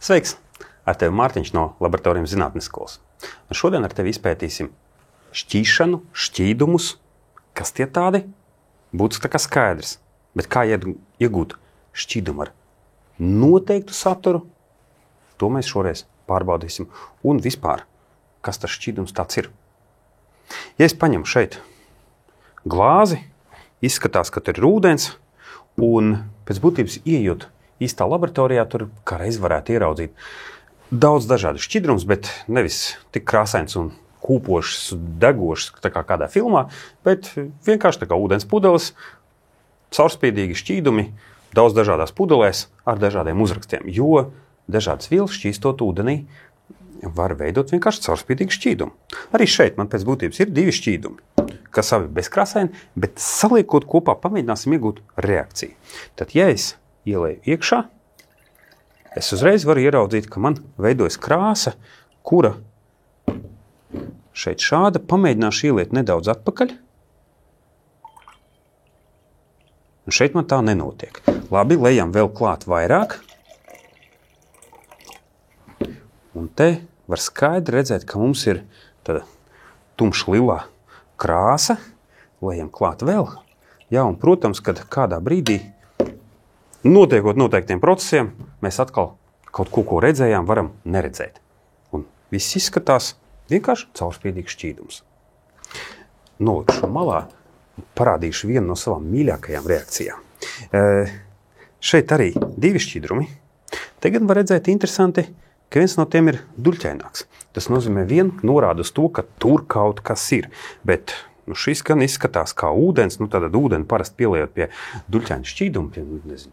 Sveiks! Ar tevi Mārtiņš no Laboratorijas zinātnes skolas. Un šodien ar tevi izpētīsim šķīšanu, šķīdumus. Kas tie tādi? Būtu tā kā skaidrs. Bet kā iegūt šķīdumu ar noteiktu saturu? To mēs šoreiz pārbaudīsim. Un vispār, kas tas šķīdums tāds ir? Ja es paņemu šeit glāzi, izskatās, ka tur ir ūdens, un pēc būtības ieejot īstā laboratorijā, tur kā reiz varētu ieraudzīt daudz dažādu šķidrums, bet nevis tik krāsains un kūpošs, degošs, tā kā kādā filmā, bet vienkārši tā kā ūdens pudeles, caurspīdīgi šķīdumi, daudz dažādās pudelēs ar dažādiem uzrakstiem, jo dažādas vielas šķīstot ūdenī var veidot vienkārši caurspīdīgu šķīdumu. Arī šeit man pēc būtības ir divi šķīdumi, kas abi bezkrāsaini, bet saliekot kopā pamēģināsim iegūt reakciju. Tad, ja es ielēju iekšā, es uzreiz varu ieraudzīt, ka man veidojas krāsa, kura šeit šāda, pamēģināšu ieliet nedaudz atpakaļ. Un šeit man tā nenotiek. Labi, lejam vēl klāt vairāk. Un te var skaidri redzēt, ka mums ir tāda tumšlilā krāsa. Lejam klāt vēl. Jā, un, protams, kad kādā brīdī notiekot noteiktiem procesiem, mēs atkal kaut ko redzējām, varam neredzēt. Un viss izskatās vienkārši caurspīdīgs šķīdums. Nolikšu malā, parādīšu vienu no savām mīļākajām reakcijām. Šeit arī divi šķidrumi. Te gan var redzēt interesanti, ka viens no tiem ir duļķaināks. Tas nozīmē norāda uz to, ka tur kaut kas ir, bet šis gan izskatās kā ūdens, tātad ūdeni parasti pieliejot pie duļķaina šķīduma,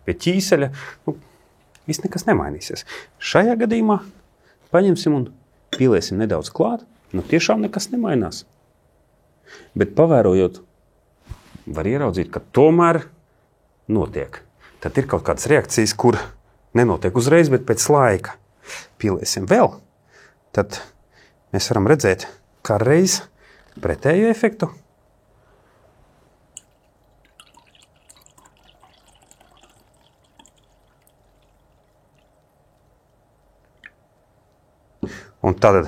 pie ķīseļa, viss nekas nemainīsies. Šajā gadījumā paņemsim un pieliesim nedaudz klāt, tiešām nekas nemainās. Bet pavērojot, var ieraudzīt, ka tomēr notiek. Tad ir kaut kādas reakcijas, kur nenotiek uzreiz, bet pēc laika. Pieliesim vēl, tad mēs varam redzēt, kā reiz pretēju efektu. Un tad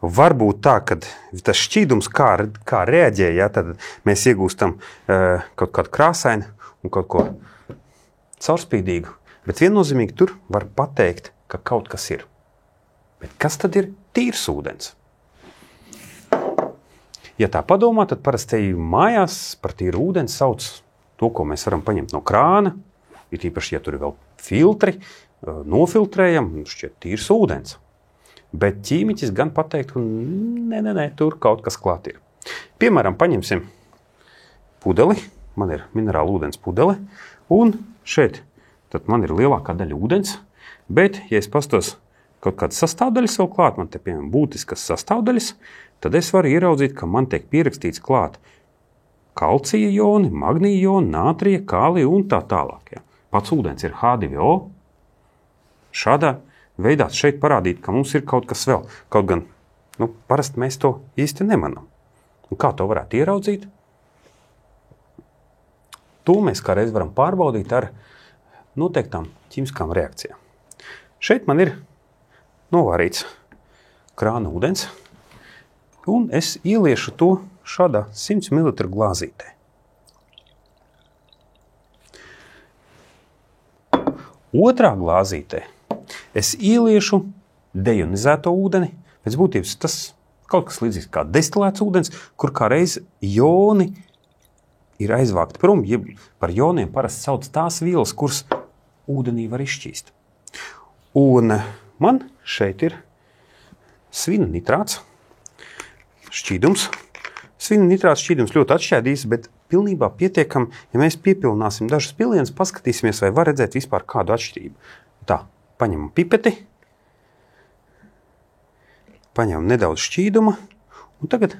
var būt tā, ka tas šķīdums kā reaģē, tad mēs iegūstam kaut kādu krāsainu un kaut ko caurspīdīgu. Bet viennozīmīgi tur var pateikt, ka kaut kas ir. Bet kas tad ir tīrs ūdens? Ja tā padomā, tad parasti mājās par tīru ūdeni sauc to, ko mēs varam paņemt no krāna, ir īpaši, ja tur ir vēl filtri, nofiltrējam, šķiet tīrs ūdens. Bet ķīmiķis gan pateikt, nē, tur kaut kas klāt ir. Piemēram, paņemsim pudeli, man ir minerāla ūdens pudele, un šeit tad man ir lielākā daļa ūdens, bet, ja es pastos kaut kādas sastāvdaļas vēl klāt, man te piemēram būtiskas sastāvdaļas, tad es varu ieraudzīt, ka man tiek pierakstīts klāt kalcija joni, magnija joni, nātrija, kālija un tā tālāk. Jā. Pats ūdens ir H2O. Šādā veidā šeit parādīt, ka mums ir kaut kas vēl. Kaut gan, parasti mēs to īsti nemanām. Un kā to varētu ieraudzīt? To mēs kā reiz varam pārbaudīt ar noteiktām ķīmiskām reakcijām. Šeit man ir novārīts krāna ūdens, un es ieliešu to šādā 100 ml glāzītē. Otrā glāzītē es ieliešu deionizēto ūdeni. Pēc būtības tas kaut kas līdzīgs kā destilēts ūdens, kur kā reiz joni ir aizvākti prom. Par joniem parasti sauc tās vielas, kuras ūdenī var izšķīst. Un man šeit ir svina nitrāts šķīdums. Svina nitrāts šķīdums ļoti atšķēdīs, bet pilnībā pietiekam, ja mēs piepilnāsim dažas pilienus, paskatīsimies, vai var redzēt vispār kādu atšķirību. Tā, paņemam pipeti, paņemam nedaudz šķīduma, un tagad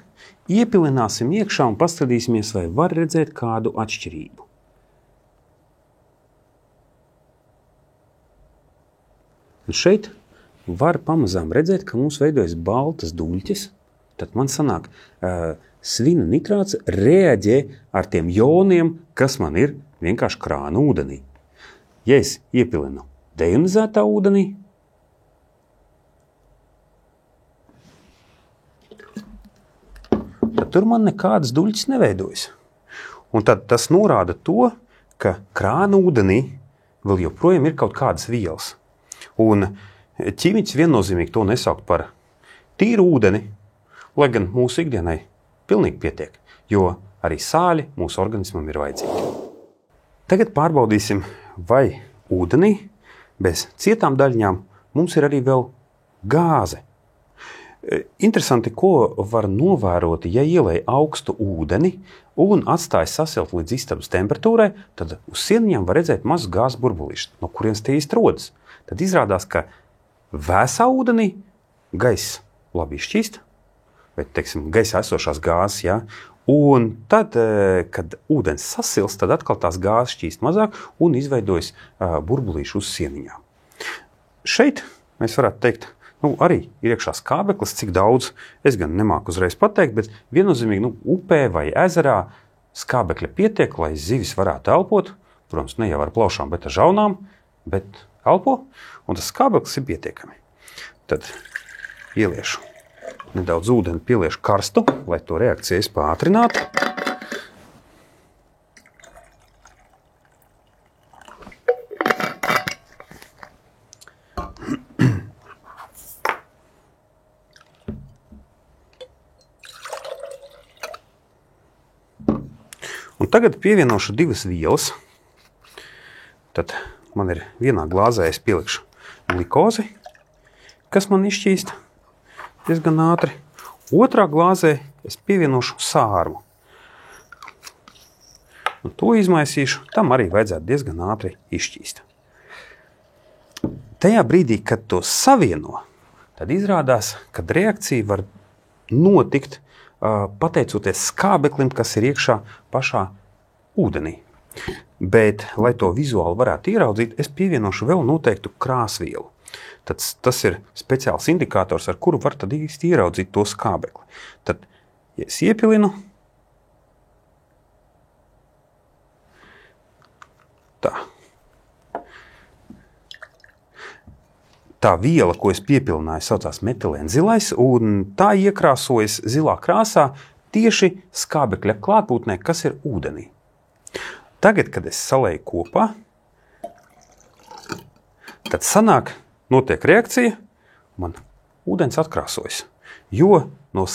iepilināsim iekšā un paskatīsimies, vai var redzēt kādu atšķirību. Un šeit var pamazām redzēt, ka mums veidojas baltas duļķis. Tad man sanāk, svina nitrāts reaģē ar tiem joniem, kas man ir vienkārši krāna ūdenī. Ja es iepilinu deionizētā ūdenī, tur man nekādas duļķis neveidojas. Un tad tas norāda to, ka krāna ūdenī vēl joprojām ir kaut kādas vielas. Un ķīmiķis viennozīmīgi to nesaukt par tīru ūdeni, lai gan mūsu ikdienai pilnīgi pietiek, jo arī sāļi mūsu organismam ir vajadzīgi. Tagad pārbaudīsim, vai ūdenī bez cietām daļņām mums ir arī vēl gāze. Interesanti, ko var novērot, ja ielej augstu ūdeni un atstāja sasilt līdz istabas temperatūrai, tad uz sieniņām var redzēt mazus gāzes burbulīšus, no kurienes tie īsti rodas. Tad izrādās, ka vēsā ūdenī gaiss labi izšķīst, vai, teiksim, gaisā esošās gāzes, ja? Un tad, kad ūdens sasils, tad atkal tās gāzes šķīst mazāk un izveidojas burbulīši uz sieniņām. Šeit mēs varētu teikt, arī ir iekšā skābeklis, cik daudz, es gan nemāku uzreiz pateikt, bet viennozīmīgi upē vai ezerā skābekļa pietiek, lai zivis varētu elpot, protams, ne jau ar plaušām, bet ar žaunām, bet elpo, un tas skābeklis ir pietiekami. Tad ieliešu nedaudz ūdeni, pieliešu karstu, lai to reakcijas pātrinātu. Un tagad pievienošu divas vielas. Tad man ir vienā glāzē, es pielikšu glikozi, kas man izšķīst diezgan ātri. Otrā glāzē es pievienošu sārmu. Un to izmaisīšu, tam arī vajadzētu diezgan ātri izšķīst. Tajā brīdī, kad to savieno, tad izrādās, ka reakcija var notikt pateicoties skābeklim, kas ir iekšā pašā ūdenī. Bet, lai to vizuāli varētu ieraudzīt, es pievienošu vēl noteiktu krāsvielu. Tad tas ir speciāls indikators, ar kuru var tad īsti ieraudzīt to skābekli. Tad, ja es iepilinu, tā viela, ko es piepilināju, saucās metilēnzilais, un tā iekrāsojas zilā krāsā tieši skābekļa klātbūtnē, kas ir ūdenī. Tagad, kad es salēju kopā, tad notiek reakcija, man ūdens atkrāsojas, jo no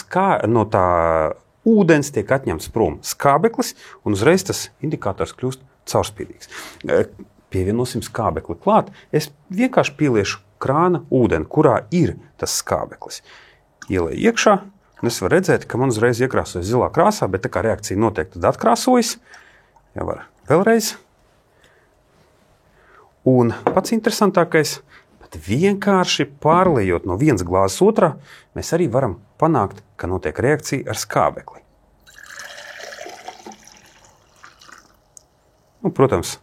tā ūdens tiek atņemts prom skābeklis, un uzreiz tas indikators kļūst caurspīdīgs. Pievienosim skābekli klāt, es vienkārši pieliešu krāna ūdeni, kurā ir tas skābeklis. Ielēju iekšā, un es varu redzēt, ka man uzreiz iekrāsojas zilā krāsā, bet tā kā reakcija notiek, tad atkrāsojas. Jā, var vēlreiz. Un pats interesantākais, bet vienkārši pārlejot no vienas glāzes otrā, mēs arī varam panākt, ka notiek reakcija ar skābekli. Protams,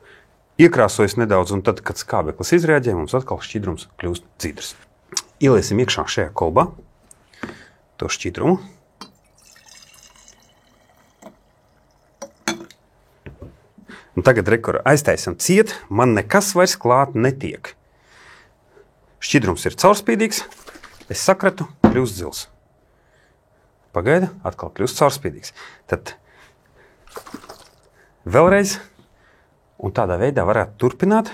iekrāsojas nedaudz, un tad, kad skābeklis izrēģē, mums atkal šķidrums kļūst dzidrs. Ieliesim iekšā šajā kolbā to šķidrumu. Un tagad aiztaisam ciet, man nekas vairs klāt netiek. Šķidrums ir caurspīdīgs, es sakratu, kļūst zils. Pagaida, atkal kļūst caurspīdīgs. Tad vēlreiz. Un tādā veidā varētu turpināt,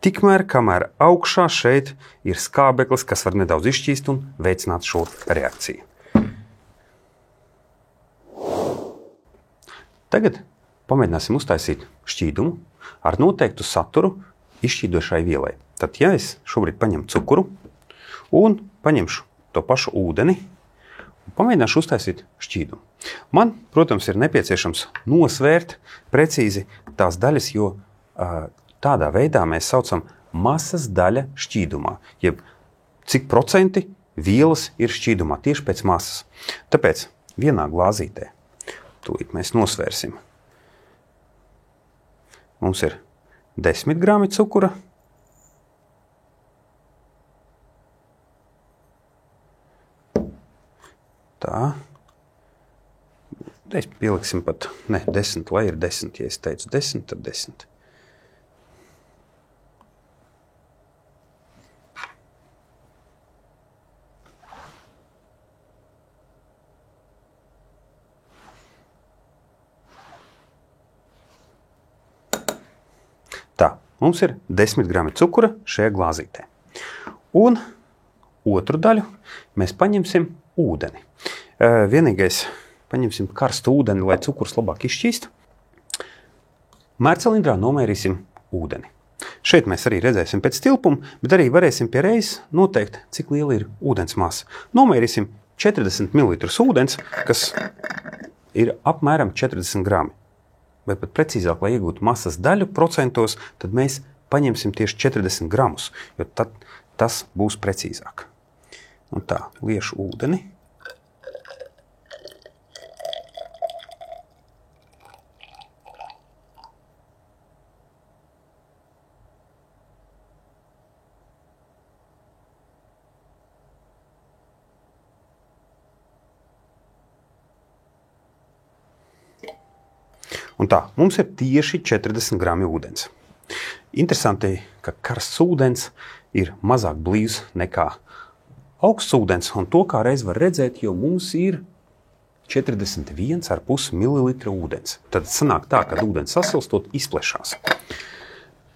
tikmēr, kamēr augšā šeit ir skābeklis, kas var nedaudz izšķīst un veicināt šo reakciju. Tagad pamēģināsim uztaisīt šķīdumu ar noteiktu saturu izšķīdošai vielai. Tad, ja es šobrīd paņemu cukuru un paņemšu to pašu ūdeni, pamēģināšu uztaisīt šķīdumu. Man, protams, ir nepieciešams nosvērt precīzi tās daļas, jo tādā veidā mēs saucam masas daļa šķīdumā, jeb cik procenti vielas ir šķīdumā tieši pēc masas. Tāpēc vienā glāzītē, tūlīt mēs nosvērsim, mums ir 10 grami cukura, tā. Es pieliksim pat, 10, lai ir 10, ja es teicu 10, tad 10. mums ir 10 grami cukura šajā glāzītē. Un otru daļu mēs paņemsim ūdeni. Vienīgais, paņemsim karstu ūdeni, lai cukurs labāk izšķīst. Mērcelindrā nomērīsim ūdeni. Šeit mēs arī redzēsim pēc tilpuma, bet arī varēsim pie reizes noteikt, cik liela ir ūdens masa. Nomērīsim 40 ml ūdens, kas ir apmēram 40 grami. Vai pat precīzāk, lai iegūtu masas daļu procentos, tad mēs paņemsim tieši 40 gramus, jo tad tas būs precīzāk. Un tā, liešu ūdeni. Un tā, mums ir tieši 40 grami ūdens. Interesanti, ka karsts ūdens ir mazāk blīvs nekā augsts ūdens, un to kā reiz var redzēt, jo mums ir 41,5 ml ūdens. Tad sanāk tā, ka ūdens sasilstot izplešās.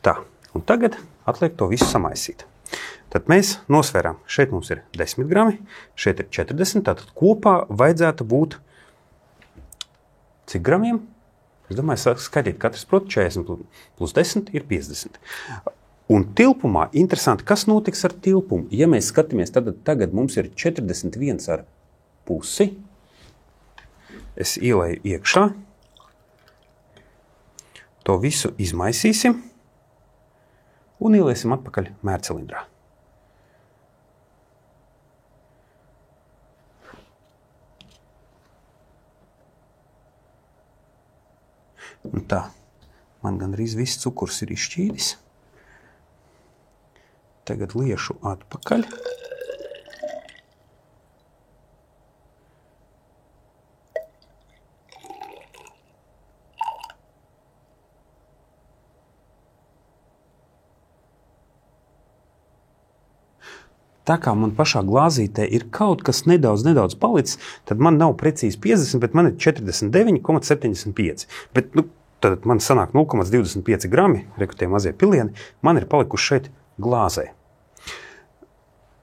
Tā, un tagad atliek to visu samaisīt. Tad mēs nosveram, šeit mums ir 10 grami, šeit ir 40, tātad kopā vajadzētu būt cik gramiem? Es domāju, skaitīt katrs prot, 40 plus 10 ir 50. Un tilpumā, interesanti, kas notiks ar tilpumu? Ja mēs skatāmies, tad tagad mums ir 41,5. Es ielēju iekšā. To visu izmaisīsim un ieliesim atpakaļ mērcelindrā. Un tā, man gandrīz viss cukurs ir izšķīdis. Tagad liešu atpakaļ. Tā kā man pašā glāzītē ir kaut kas nedaudz palicis, tad man nav precīzi 50, bet man ir 49,75. Bet tad man sanāk 0,25 grami, rekutie mazie pilieni, man ir palikuši šeit glāzē.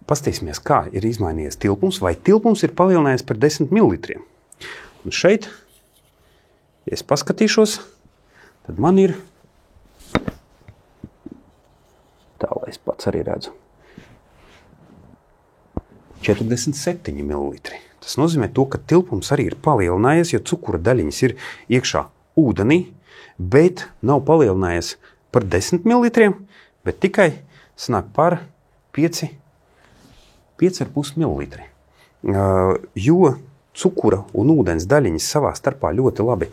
Pastīsimies, kā ir izmainījies tilpums, vai tilpums ir palielinājies par 10 ml. Un šeit, ja es paskatīšos, tad man ir, tā lai es pats arī redzu, 47 ml. Tas nozīmē to, ka tilpums arī ir palielinājies, jo cukura daļiņas ir iekšā ūdenī, bet nav palielinājies par 10 ml, bet tikai sanāk par 5,5 ml. Jo cukura un ūdens daļiņas savā starpā ļoti labi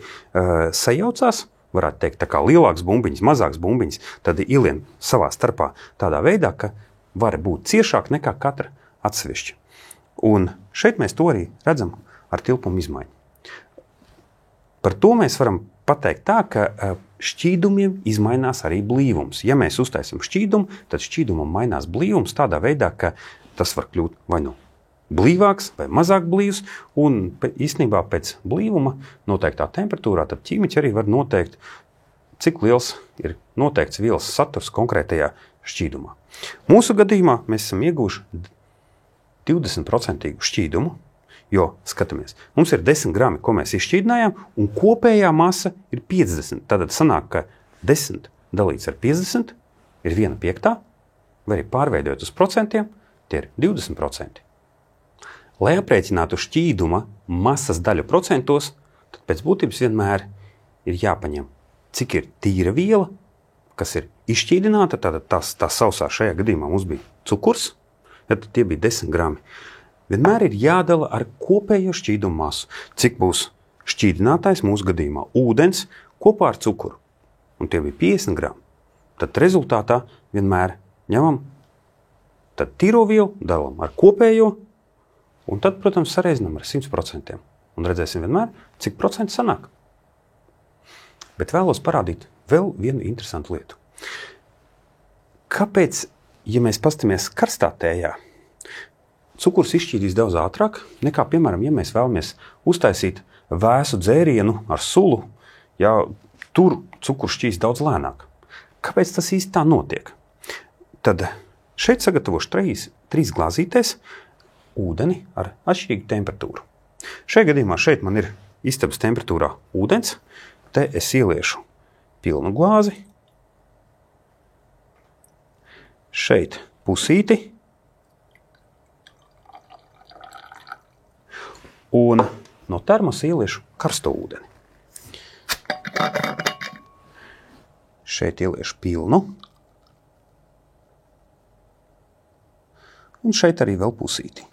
sajaucās, varētu teikt, tā kā lielāks bumbiņas, mazāks bumbiņas, tad ielien savā starpā tādā veidā, ka var būt ciešāk nekā katra atsevišķi. Un šeit mēs to arī redzam ar tilpumu izmaiņu. Par to mēs varam pateikt tā, ka šķīdumiem izmainās arī blīvums. Ja mēs uztaisim šķīdumu, tad šķīdumam mainās blīvums tādā veidā, ka tas var kļūt vai nu blīvāks vai mazāk blīvs, un īstenībā pēc blīvuma noteiktā temperatūrā tad ķīmiķi arī var noteikt, cik liels ir noteikts vielas saturs konkrētajā šķīdumā. Mūsu gadījumā mēs esam ieguvuši 20% šķīdumu, jo, skatāmies, mums ir 10 grami, ko mēs izšķīdinājām, un kopējā masa ir 50. Tātad sanāk, ka 10 dalīts ar 50 ir 1/5, vai arī pārveidojot uz procentiem, tie ir 20%. Lai aprēķinātu šķīduma masas daļu procentos, tad pēc būtības vienmēr ir jāpaņem, cik ir tīra viela, kas ir izšķīdināta, tātad tā sausā šajā gadījumā mums bija cukurs, ja tad tie bija 10 grami. Vienmēr ir jādala ar kopējo šķīdumu masu, cik būs šķīdinātājs mūsu gadījumā ūdens kopā ar cukuru. Un tie bija 50 grami. Tad rezultātā vienmēr ņemam tad tīro vielu, dalam ar kopējo, un tad, protams, sareizinām ar 100%. Un redzēsim vienmēr, cik procenti sanāk. Bet vēlos parādīt vēl vienu interesantu lietu. Kāpēc, ja mēs pastamies karstā tējā, cukurs izšķīdīs daudz ātrāk nekā, piemēram, ja mēs vēlamies uztaisīt vēsu dzērienu ar sulu, ja tur cukurs šķīst daudz lēnāk. Kāpēc tas īsti tā notiek? Tad šeit sagatavošu trīs glāzītēs ūdeni ar atšķirīgu temperatūru. Šajā gadījumā šeit man ir istabas temperatūrā ūdens. Te es ieliešu pilnu glāzi. Šeit pusīti. Un no termosa ieliešu karsto ūdeni. Šeit ieliešu pilnu. Un šeit arī vēl pusīti.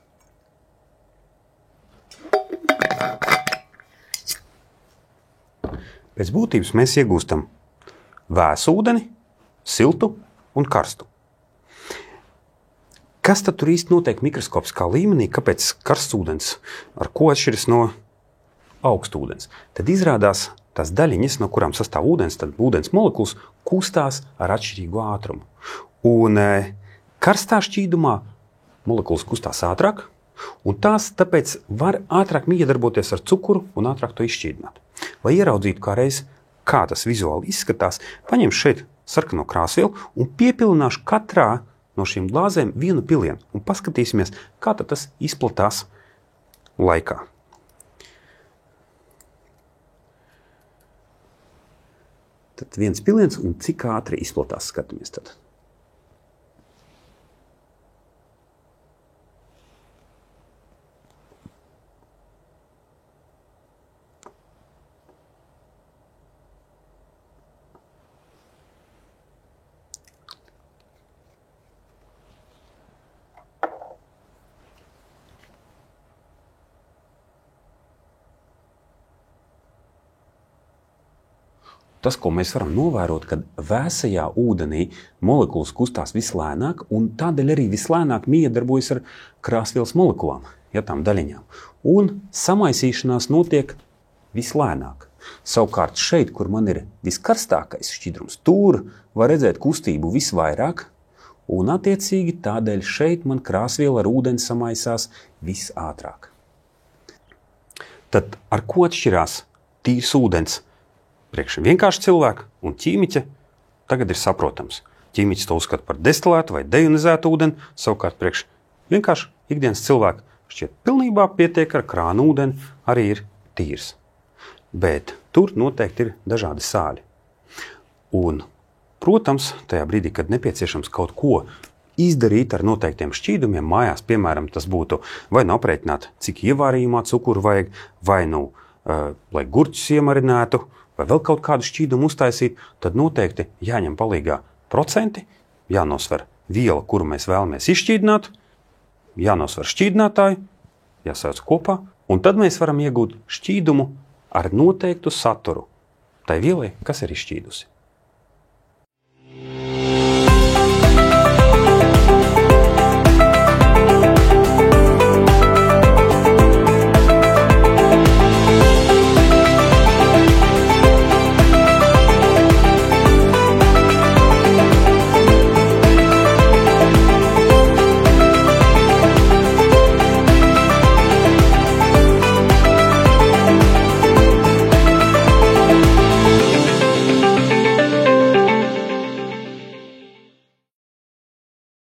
Pēc būtības mēs iegūstam vēsu ūdeni, siltu un karstu. Kas tad tur īsti notiek mikroskopiskā līmenī, kāpēc karsts ūdens ar ko atšķiras no augsta ūdens? Tad izrādās tās daļiņas, no kurām sastāv ūdens, tad ūdens molekulas kustās ar atšķirīgu ātrumu. Un karstā šķīdumā molekulas kustās ātrāk, un tās tāpēc var ātrāk miedarboties ar cukuru un ātrāk to izšķīdināt. Lai ieraudzītu kā tas vizuāli izskatās, paņemšu šeit sarkano krāsvielu un piepilināšu katrā no šīm glāzēm vienu pilienu un paskatīsimies, kā tas izplatās laikā. Tad viens piliens un cik ātri izplatās, skatāmies tad. Tas, ko mēs varam novērot, kad vēsajā ūdenī molekulas kustās vislēnāk un tādēļ arī vislēnāk miedarbojas ar krāsvielas molekulām, tām daļiņām. Un samaisīšanās notiek vislēnāk. Savukārt šeit, kur man ir viskarstākais šķidrums, tur var redzēt kustību visvairāk un attiecīgi tādēļ šeit man krāsviela ar ūdeni samaisās visātrāk. Tad ar ko atšķirās tīrs ūdens? Priekš vienkārši cilvēku un ķīmiķa tagad ir saprotams. Ķīmiķis to uzskata par destilētu vai deionizētu ūdeni, savukārt priekš vienkārši ikdienas cilvēku šķiet pilnībā pietiek ar krāna ūdeni, arī ir tīrs. Bet tur noteikti ir dažādi sāļi. Un, protams, tajā brīdī, kad nepieciešams kaut ko izdarīt ar noteiktiem šķīdumiem mājās, piemēram, tas būtu vai nu aprēķināt, cik ievārījumā cukuru vajag, vai nu, lai gurķus iemarinētu, vai vēl kaut kādu šķīdumu uztaisīt, tad noteikti jāņem palīgā procenti, jānosver viela, kuru mēs vēlamies izšķīdināt, jānosver šķīdinātāju, jāsauc kopā, un tad mēs varam iegūt šķīdumu ar noteiktu saturu tai vielai, kas ir izšķīdusi.